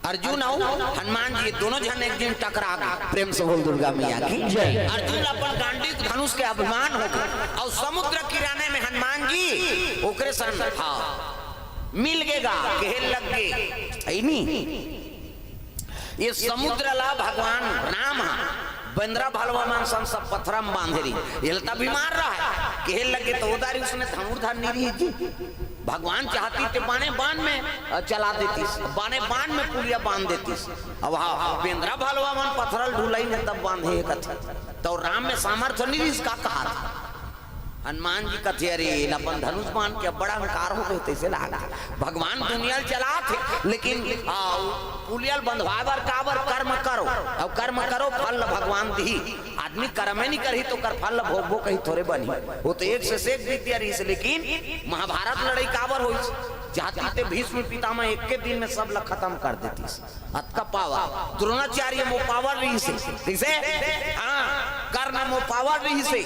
अर्जुन और हनुमान जी दोनों जन एक दिन टकरा गए। प्रेम से बोल दुर्गा मैया की अर्जुन अपन गांडी धनुष के अभिमान हो गए और समुद्र किराने में हनुमान जी ओकरे सन मिल गेगा कहे लग गए ये समुद्र ला भगवान राम बंदरा भालवा मान सब पत्थरा में बांधे रही ये लता बीमार रहा है कहे लगे तो उदारी उसने धनुर्धर नहीं रही भगवान चाहती थे बाने बान में चला देती बाने बान में पुलिया बांध देती अब बेंद्रा भालवा मन पत्थरल ढुलाई ने तब बांधे एक तो राम में सामर्थ्य नहीं इसका कहा था हनुमान जी कथे अरे अपन धनुष बाण के बड़ा अहंकार हो गए तैसे लागा भगवान दुनिया चला थे लेकिन पुलियल बंधवावर कावर कर्म करो अब कर्म करो फल भगवान दी आदमी कर्म नहीं करी तो कर फल भोगबो कहीं थोड़े बनी वो तो एक से शेख बीती रही से लेकिन महाभारत लड़ाई कावर हुई जाती थे भीष्म पितामह एक के दिन में सब लग खत्म कर देती अतका पावा द्रोणाचार्य मो पावर रही से हाँ कर्ण मो पावर रही से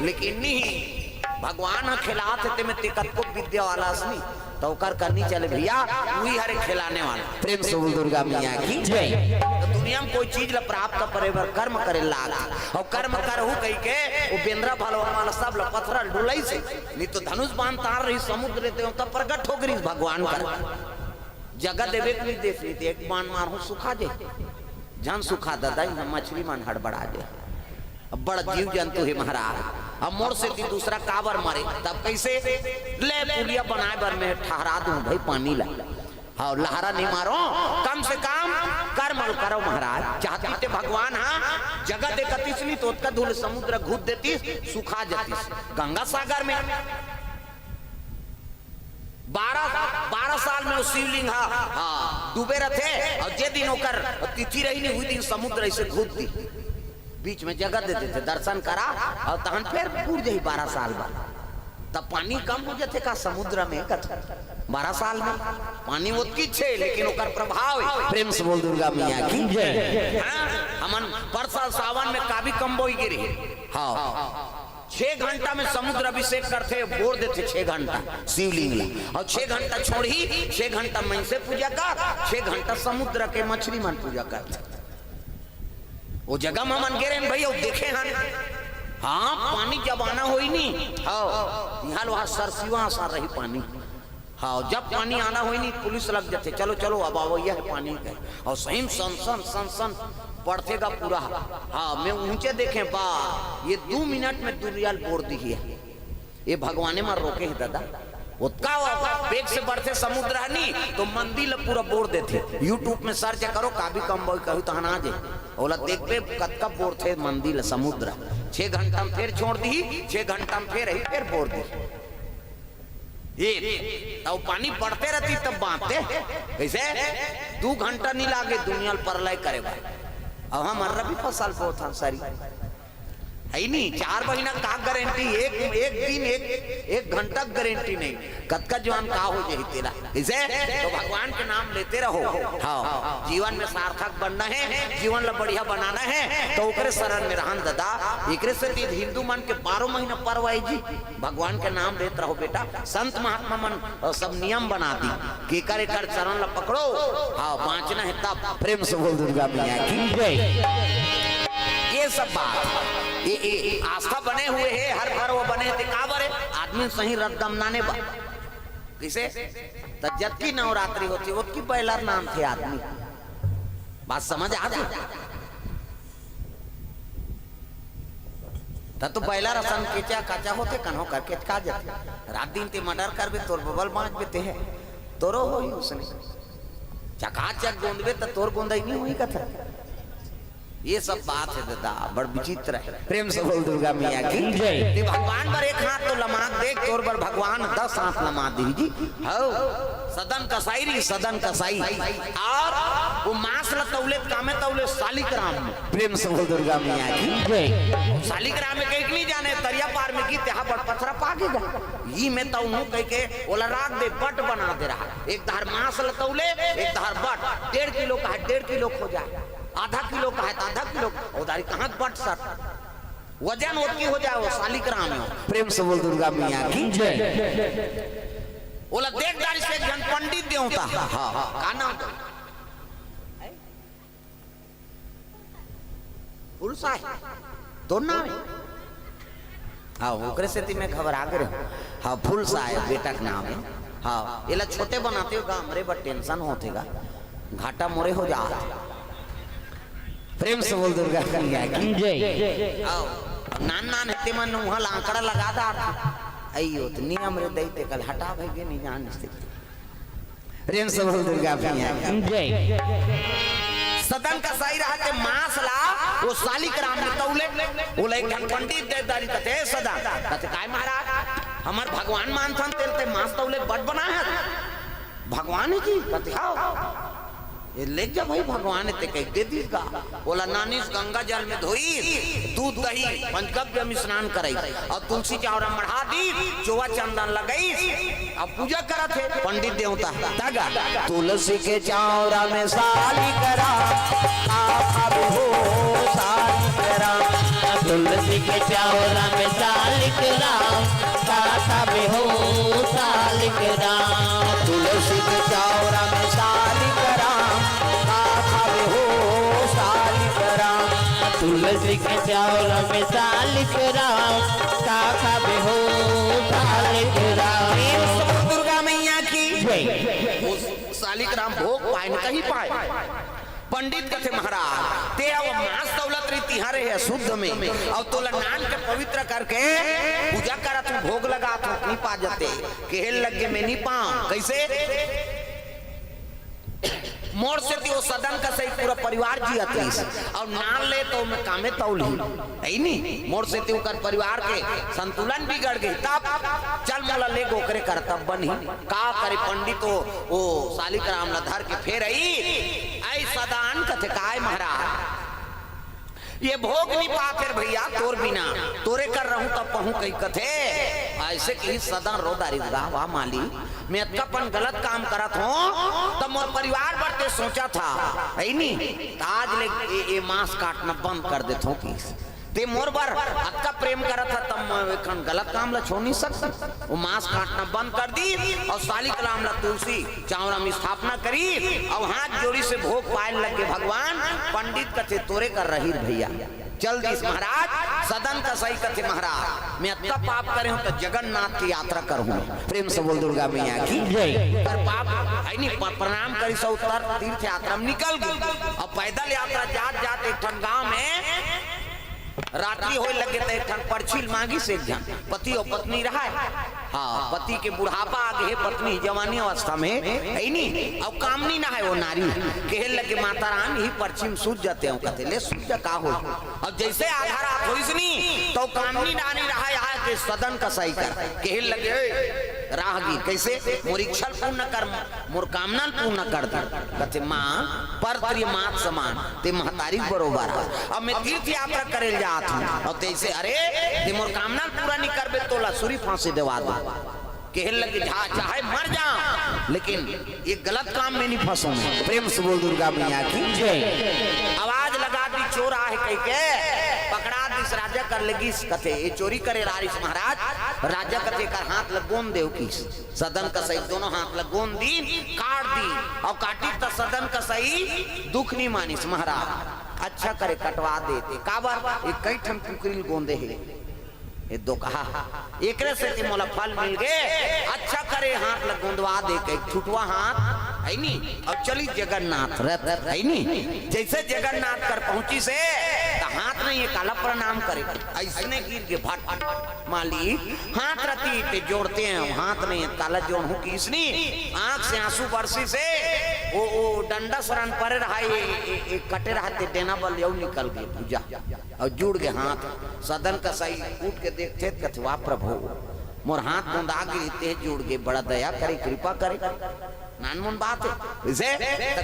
लेकिन नहीं भगवान खिलाते थे में तिकत को विद्या वाला असली तो कर करनी चले भैया वही हरे खिलाने वाला प्रेम से बोल दुर्गा मैया की जय। तो दुनिया में कोई चीज ला प्राप्त करे बर कर्म करे लाग और कर्म करहु कही के वो बेंद्रा भलवा वाला सब ला पत्थर डुलाई से नहीं तो धनुष बाण तार रही समुद्र रहते हो तब प्रकट हो गई भगवान कर जगह देवे के लिए देख ली एक बाण मारो सुखा दे जन सुखा दादा मछली मन हड़बड़ा दे बड़ा जीव जंतु है महाराज अब मोड़ से दूसरा कावर मारे तब कैसे ले पुलिया बनाए बर में ठहरा दूं भाई पानी ला और लहरा नहीं मारो कम से कम कर्म करो महाराज चाहती थे भगवान हाँ जगह देखतीस नहीं तो उसका धूल समुद्र घूट देती सुखा जाती गंगा सागर में 12 साल में शिवलिंग डूबे रहे और जे दिन होकर तिथि रही नहीं हुई दिन समुद्र ऐसे घूट दी बीच में जगह देते थे दर्शन करा और तहन फिर पूर जाही 12 साल बाद तब पानी कम हो जाते का समुद्र में 12 साल में पानी उतकी छे लेकिन ओकर प्रभाव प्रेम से बोल दुर्गा मैया की जय। हमन परसा सावन में काभी कम बोई गिरी हाँ 6 घंटा में समुद्र अभिषेक करते बोर देते 6 घंटा शिवलिंग ला और 6 घंटा छोड़ी 6 घंटा मन से पूजा कर 6 घंटा समुद्र के मछली मन पूजा करते वो जगह में मन गिरे भैया देखे हन हाँ पानी जब आना हो ही नहीं हाँ यहाँ वहाँ सरसिवा सा रही पानी हाँ जब पानी आना हो ही नहीं पुलिस लग जाते चलो चलो अब आओ यह पानी का और सही सन पड़तेगा पूरा हाँ मैं ऊंचे देखे बा ये 2 मिनट में दुनियाल बोर दी है ये भगवाने में रोके है दादा उसका वेग से बढ़ते समुद्र नहीं तो मंदिर पूरा बोर देते यूट्यूब में सर्च करो काभी कम बोल कहू तो हना जे बोला देख पे कतका बोर थे मंदिर समुद्र 6 घंटा में फिर छोड़ दी 6 घंटा में फिर बोर दी ये तो पानी पड़ते रहती तब बांधते कैसे 2 घंटा नहीं लागे दुनिया परलय करे अब हम रबी फसल बहुत था सारी है नहीं 4 महीना का गारंटी एक दिन एक घंटा गारंटी नहीं कतका जवान का हो जाए तेरा इसे तो भगवान के नाम लेते रहो हाँ जीवन में सार्थक बनना है जीवन ला बढ़िया बनाना है तो ओकरे शरण में रहन दादा एकरे से हिंदू मन के 12 महीना पर्व आई जी भगवान के नाम लेते रहो बेटा संत महात्मा मन सब नियम बना दी कि कर चरण ला पकड़ो हाँ बांचना है तब प्रेम से बोल दुर्गा मैया की जय। ये सब बात ये आस्था बने हुए है हर घर वो बने थे काबर है आदमी सही रद्दमनाने बा किसे तो जबकि नवरात्रि होती उसकी पहला नाम थे आदमी बात समझ आ गई तो पहला रसन केचा काचा होते कन्हो करके का जाते रात दिन ते मर्डर करबे तोर बबल बांच बेते है तोरो होई उसने चकाचक गोंदबे तो तोर गोंदाई नहीं हुई कथा ये सब बात है दादा बड़ विचित्र है प्रेम से बोल दुर्गा मैया की जय। भगवान पर एक हाथ तो लमाक देख तोर पर भगवान 10 हाथ लमा दीजी हो सदन कसाई और वो मांस लतौले कामे तौले शालिग्राम में प्रेम से बोल दुर्गा मैया की जय। शालिग्राम में कहीं नहीं जाने तरिया पार में की त्यहां बड़ पत्थरा पाकेगा ये मैं तो हूं कह के ओला राख दे बट बना दे रहा एक धार मांस लतौले एक धार बट 1.5 किलो का 1.5 किलो हो जाए आधा किलो का है तो आधा किलो उधारी कहाँ बट सर वजन ओतकी हो जाए वो शालिग्राम में प्रेम से बोल दुर्गा मैया की जय। बोला देख दारी से जन पंडित देवता हाँ का नाम पुरुषा है तो नाम हाँ ओकरे से मैं घबरा गए हाँ फुलसा है बेटा का नाम है हाँ ये छोटे बनाते हो गाँव मेरे बट टेंशन होतेगा घाटा मोरे हो जा प्रेम से बोल दुर्गा मैया की जय। नान हेते मन वहां आंकड़ा लगा दा अयो तो नियम रे दैते कल हटा भाई नहीं जान प्रेम से बोल दुर्गा मैया की जय। सदन का सही रहते मांस ला वो सालिक राम ने तौले वो ले पंडित देवदारी कथे सदा कथे काय महाराज हमार भगवान मानथन तेलते मांस तौले बट बना है भगवान है जी कथे हाँ ये ले जा भाई भगवान ते कह दे दीगा बोला नानीस गंगा जल में धोई दूध दही पंचगव्य में स्नान कराई और तुलसी चावरा मढ़ा दी चोवा चंदन लगाई अब पूजा करा थे पंडित देवता तागा तुलसी के चावरा में साली करा आप हो साली करा तुलसी के चावरा में सालिक राम काका में हो सालिक राम तुलसी के चावरा में साली करा तुलसी के चावला में सालिक राम काका में हो सालिक राम दुर्गा मैया की सालिक राम भोग पाए न कहीं पाए पंडित कथे महाराज ते अब मांस दौलत री तिहारे है शुद्ध में और तोला नान के पवित्र करके पूजा करा तू भोग लगा तू नहीं पा जाते केहल लग के मैं नहीं पाऊं कैसे मोर से वो सदन का सही पूरा परिवार जी अतीस और नाम ले तो मैं कामे तौली है नहीं मोर से त्यो कर परिवार के संतुलन बिगड़ गई तब चल मोला ले गोकरे कर तब बनी का करे पंडित वो सालिक राम लधर के फेर आई सदान कथे काय महाराज ये भोग नहीं पा फिर भैया तोर बिना तोरे कर रहूं तब पहूं कहीं कथे ऐसे की सदा रोदारी वाह माली मैं अतकापन गलत काम करत हूं तब मोर परिवार बढ़ते सोचा था है नहीं आज ले ये मांस काटना बंद कर देता हूं की ते मोर बार अतका प्रेम करा था तब मैं गलत काम ला छोड़ नहीं सकता वो मांस काटना बंद कर दी और सालिक राम ला तुलसी चावरा में स्थापना करी और हाथ जोड़ी से भोग पाए लगे भगवान पंडित कथे तोरे कर रही भैया चल दिस महाराज सदन का सही कथे महाराज मैं अतका पाप करे हूं तो जगन्नाथ की यात्रा करूं प्रेम से बोल दुर्गा मैया की पर पाप है नहीं प्रणाम करी सो उत्तर तीर्थ यात्रा में निकल गई और पैदल यात्रा जात जात एक ठन गांव में रात्रि होए लगे तो एक परछील मांगी से एक जन पति और पत्नी रहा है हाँ पति के बुढ़ापा आगे है पत्नी जवानी अवस्था में है नहीं अब कामनी ना है वो नारी कहे लगे माता रानी ही परछी में सूझ जाते हैं कहते ले सूझ जा का हो और जैसे आधा रात हो इसनी तो कामनी नानी रहा यहाँ के सदन का सही कर कहे लगे राहगी कैसे मोर इच्छा पूर्ण कर मोर कामना पूर्ण कर दे कहते माँ पर प्रिय मात समान ते महतारी बरोबर अब मैं तीर्थ यात्रा करे जात हूं और तैसे अरे ते मोर कामना पूरा नहीं करबे तो लसुरी फांसी देवा दो कहे लगे चाहे मर जा लेकिन ये गलत काम में नहीं फंसो प्रेम से बोल दुर्गा मैया की जय आवाज लगा दी चोर है कह के पकड़ा दिस राजा कर लगी कथे ये चोरी करे रारिस महाराज राजा कथे कर हाथ लगोन देव की सदन का सही दोनों हाथ लगोन दी काट दी और काटी तो सदन का सही दुख नहीं मानिस महाराज अच्छा करे कटवा देते काबर एक कई ठम कुकरील गोंदे है ये दो कहा एकरे से मोला फल मिल गए अच्छा करे हाथ लगोंदवा दे के छुटवा हाथ है नहीं और चली जगन्नाथ रथ है नहीं जैसे जगन्नाथ कर पहुंची से तो हाथ में ये काला प्रणाम करे ऐसने गिर के भट मालिक हाथ रती ते जोड़ते हैं हाथ में काला जोड़ हूं किसनी आंख से आंसू बरसी से वो डंडा शरण पर रहा ये कटे रहते देना बल यू निकल गए पूजा और जुड़ गए हाथ सदन का सही उठ के देखते कथवा प्रभु मोर हाथ मुंदा गिरते जुड़ गए बड़ा दया करे कृपा करे नानमुन बात है इसे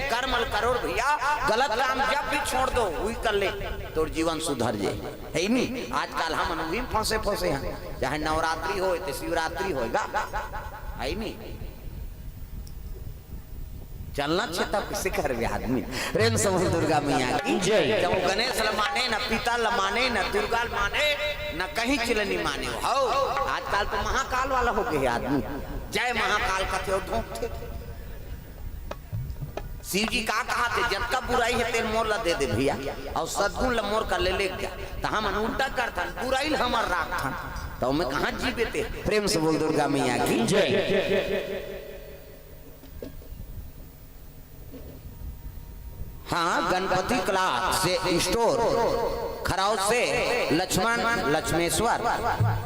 कर्मल करो भैया गलत काम जब भी छोड़ दो वही कर ले तो जीवन सुधर जाए है नहीं आजकल हम अनुभवी फंसे फंसे हैं चाहे नवरात्रि हो तो शिवरात्रि होगा है नहीं चलना चाहिए तब किसे कर भी आदमी प्रेम समझ दुर्गा मैया की जय जब गणेश ल माने न पिता ल माने न दुर्गा ल माने न कहीं चिलनी माने हो आजकल तो महाकाल वाला हो गए आदमी जय महाकाल कथे धोखे शिव जी का कहा थे जब का बुराई है तेल मोर ला दे दे भैया और सदगुण ला मोर का ले ले गया तो हम उल्टा करता बुराई हमार राख था तो मैं कहां जीवे थे प्रेम से बोल दुर्गा मैया की जय हाँ गणपति क्लास से स्टोर खराव से लक्ष्मण लक्ष्मेश्वर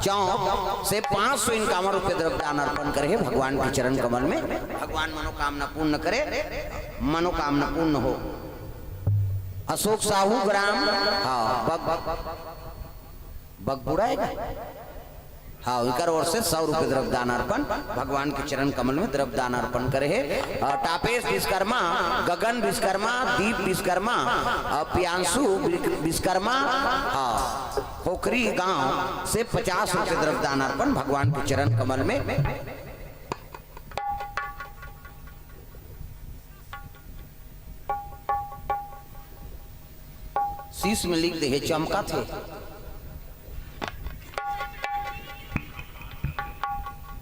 चौक से 551 रुपए द्रव्य दान अर्पण करे भगवान के चरण कमल में भगवान मनोकामना पूर्ण करे मनोकामना पूर्ण हो अशोक साहू ग्राम, हाँ बगबुड़ा है, हाँ इकर ओर से 100 रुपये द्रव्यदान अर्पण भगवान के चरण कमल में द्रव्यदान अर्पण करे है। टापेश विश्वकर्मा, गगन विश्वकर्मा, दीप विश्वकर्मा, प्रियांशु विश्वकर्मा, हाँ पोखरी गांव से 50 रुपये द्रव्यदान अर्पण भगवान के चरण कमल में। शीश में लिख दे चमका थे।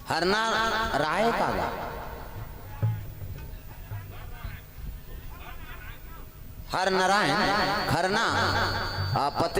हरना राय का हर नारायण खरना पत्नी